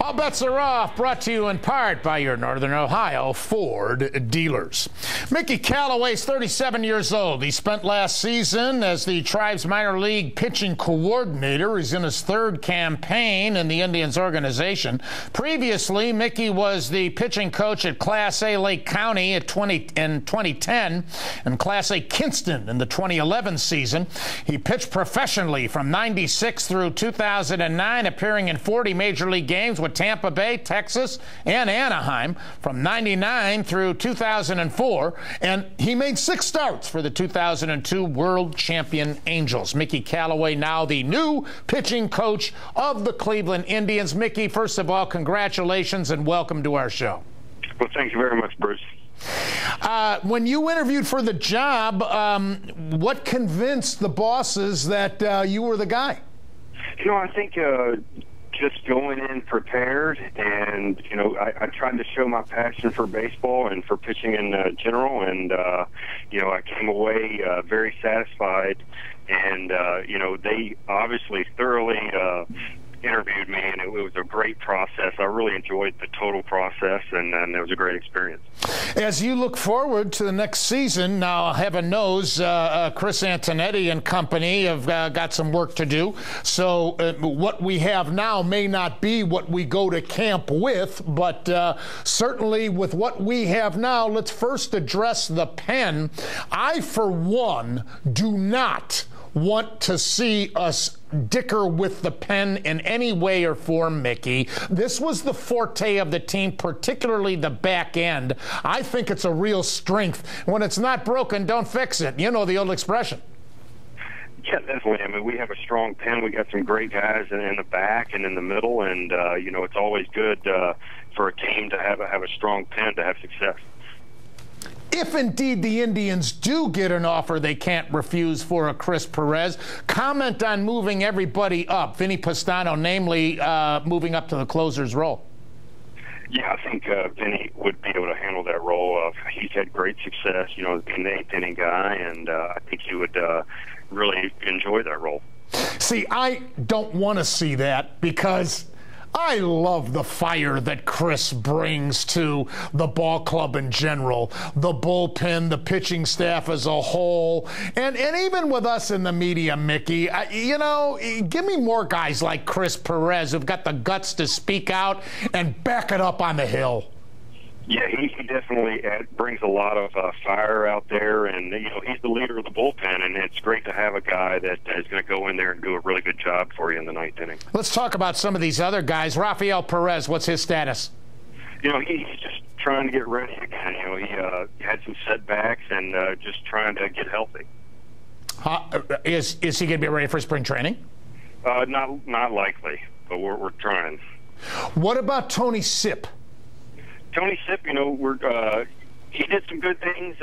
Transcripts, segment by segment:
All bets are off, brought to you in part by your Northern Ohio Ford dealers. Mickey Callaway is 37 years old. He spent last season as the Tribe's minor league pitching coordinator. He's in his third campaign in the Indians organization. Previously, Mickey was the pitching coach at Class A Lake County in 2010 and Class A Kinston in the 2011 season. He pitched professionally from '96 through 2009, appearing in 40 major league games with Tampa Bay, Texas, and Anaheim from '99 through 2004, and he made 6 starts for the 2002 World Champion Angels. Mickey Callaway, now the new pitching coach of the Cleveland Indians. Mickey, first of all, congratulations and welcome to our show. Well, thank you very much, Bruce. When you interviewed for the job, what convinced the bosses that you were the guy? You know, I think just going in prepared, and I tried to show my passion for baseball and for pitching in general, and I came away very satisfied, and they obviously thoroughly interviewed me, and it was a great process. I really enjoyed the total process, and it was a great experience. As you look forward to the next season, now heaven knows Chris Antonetti and company have got some work to do. So what we have now may not be what we go to camp with, but certainly with what we have now, let's first address the pen. I, for one, do not want to see us dicker with the pen in any way or form, Mickey. This was the forte of the team, particularly the back end. I think it's a real strength. When it's not broken, don't fix it. You know the old expression. Yeah, definitely. I mean, we have a strong pen. We got some great guys in the back and in the middle, and it's always good for a team to have a strong pen to have success. If indeed the Indians do get an offer they can't refuse for a Chris Perez, comment on moving everybody up. Vinny Pastano, namely, moving up to the closer's role. Yeah, I think Vinny would be able to handle that role. He's had great success, being the 8th inning guy, and I think he would really enjoy that role. See, I don't want to see that because I love the fire that Chris brings to the ball club in general, the bullpen, the pitching staff as a whole, and even with us in the media, Mickey. Give me more guys like Chris Perez who've got the guts to speak out and back it up on the Hill. Yeah, he definitely brings a lot of fire out there, and he's the leader of the bullpen, and it's great to have a guy that is going to go in there and do a really good job for you in the 9th inning. Let's talk about some of these other guys. Rafael Perez, what's his status? He's just trying to get ready again. He had some setbacks and just trying to get healthy. Is he going to be ready for spring training? Not likely, but we're trying. What about Tony Sipp? Tony Sipp, he did some good things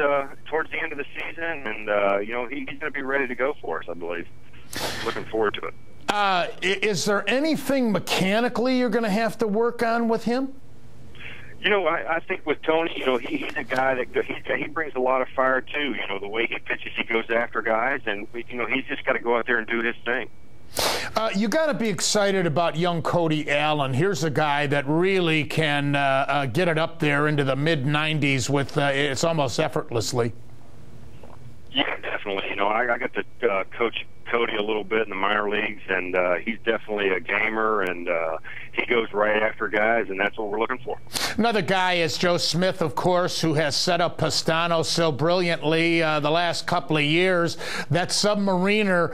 towards the end of the season, and he's going to be ready to go for us, I believe. Looking forward to it. Is there anything mechanically you're going to have to work on with him? I think with Tony, he's a guy that he brings a lot of fire too. The way he pitches, he goes after guys, and he's just got to go out there and do his thing. You got to be excited about young Cody Allen. Here's a guy that really can get it up there into the mid-90s with it's almost effortlessly. Yeah, definitely. I got to coach Cody a little bit in the minor leagues, and he's definitely a gamer, and he goes right after guys, and that's what we're looking for. Another guy is Joe Smith, of course, who has set up Pastano so brilliantly the last couple of years. That submariner,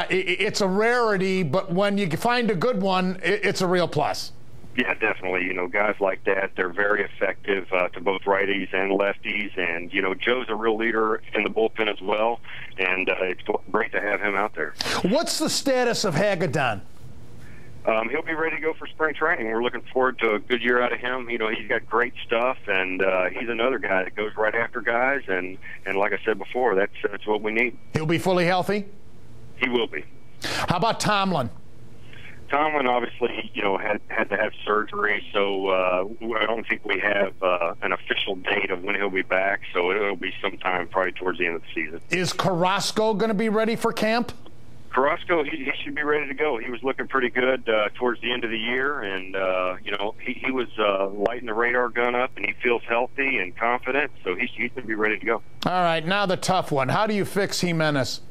it's a rarity, but when you find a good one, it's a real plus. Yeah, definitely. Guys like that, they're very effective to both righties and lefties. And, Joe's a real leader in the bullpen as well. And it's great to have him out there. What's the status of Hagedorn? He'll be ready to go for spring training. We're looking forward to a good year out of him. He's got great stuff, and he's another guy that goes right after guys. And like I said before, that's what we need. He'll be fully healthy? He will be. How about Tomlin? Tomlin obviously, had to have surgery, so I don't think we have an official date of when he'll be back, so it'll be sometime probably towards the end of the season. Is Carrasco going to be ready for camp? Carrasco, he should be ready to go. He was looking pretty good towards the end of the year, and he was lighting the radar gun up, and he feels healthy and confident, so he's going to be ready to go. All right, now the tough one. How do you fix Jimenez?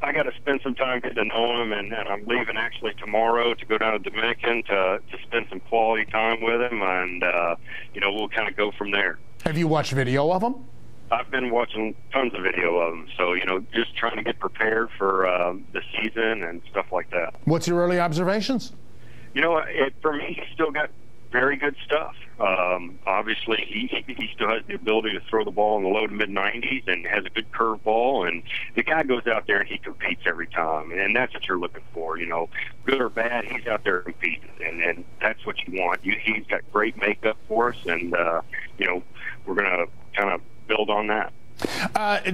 I got to spend some time getting to know him, and I'm leaving actually tomorrow to go down to Dominican to spend some quality time with him, and we'll kind of go from there. Have you watched video of him? I've been watching tons of video of him, so just trying to get prepared for the season and stuff like that. What's your early observations? For me, he's still got very good stuff. Obviously, he still has the ability to throw the ball in the low to mid-90s and has a good curve ball. And the guy goes out there and he competes every time, and that's what you're looking for. Good or bad, he's out there competing, and that's what you want. He's got great makeup for us, and we're going to kind of build on that.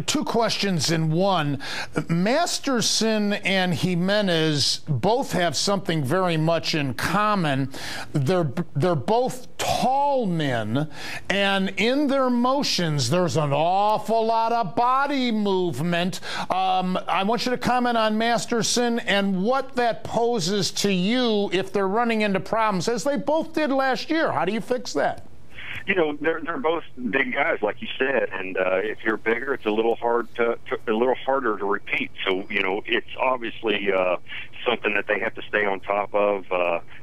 Two questions in one. Masterson and Jimenez both have something very much in common. They're both tall men, and in their motions, there's an awful lot of body movement. I want you to comment on Masterson and what that poses to you if they're running into problems, as they both did last year. How do you fix that? They're both big guys, like you said, and if you're bigger, it's a little harder to repeat. So it's obviously something that they have to stay on top of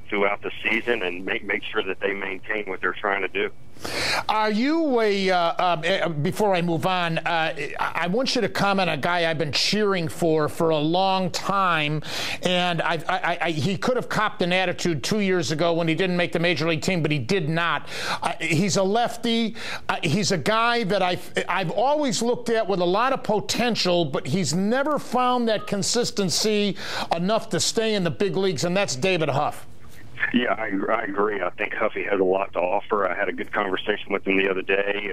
throughout the season and make sure that they maintain what they're trying to do. Are you before I move on, I want you to comment on a guy I've been cheering for a long time, and he could have copped an attitude 2 years ago when he didn't make the Major League team, but he did not. He's a lefty. He's a guy that I've always looked at with a lot of potential, but he's never found that consistency enough to stay in the big leagues, and that's David Huff. Yeah, I agree. I think Huffy has a lot to offer. I had a good conversation with him the other day,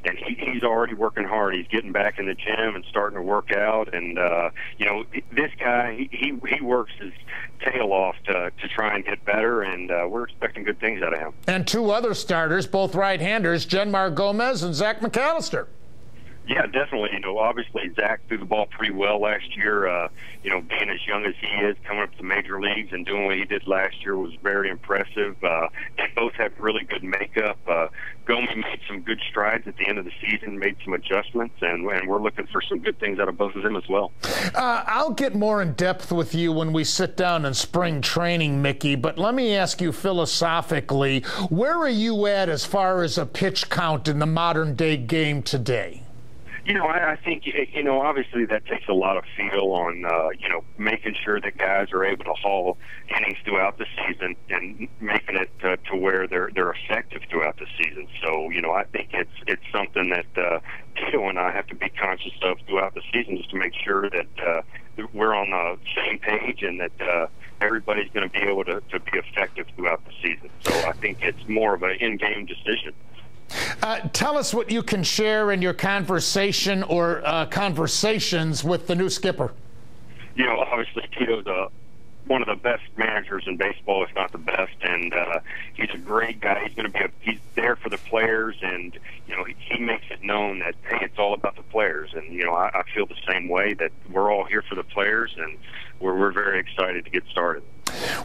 and he's already working hard. He's getting back in the gym and starting to work out. And this guy, he works his tail off to try and get better, and we're expecting good things out of him. And two other starters, both right-handers, Jenmar Gomez and Zach McAllister. Yeah, definitely. Obviously Zach threw the ball pretty well last year. Being as young as he is, coming up to the major leagues and doing what he did last year was very impressive. They both have really good makeup. Gomi made some good strides at the end of the season, made some adjustments, and we're looking for some good things out of both of them as well. I'll get more in depth with you when we sit down in spring training, Mickey, but let me ask you philosophically, where are you at as far as a pitch count in the modern-day game today? I think, obviously that takes a lot of feel on, making sure that guys are able to haul innings throughout the season and making it to where they're effective throughout the season. So, I think it's something that Tito and I have to be conscious of throughout the season, just to make sure that we're on the same page and that everybody's going to be able to be effective throughout the season. So I think it's more of an in-game decision. Tell us what you can share in your conversation or conversations with the new skipper. Obviously Tito's one of the best managers in baseball, if not the best, and he's a great guy. He's there for the players, and he makes it known that, hey, it's all about the players. And I feel the same way, that we're all here for the players, and we're very excited to get started.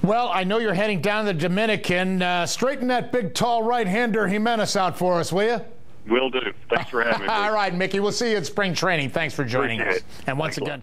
Well, I know you're heading down to the Dominican. Straighten that big, tall right-hander Jimenez out for us, will you? Will do. Thanks for having me. All right, Mickey. We'll see you at spring training. Thanks for joining us. And once again,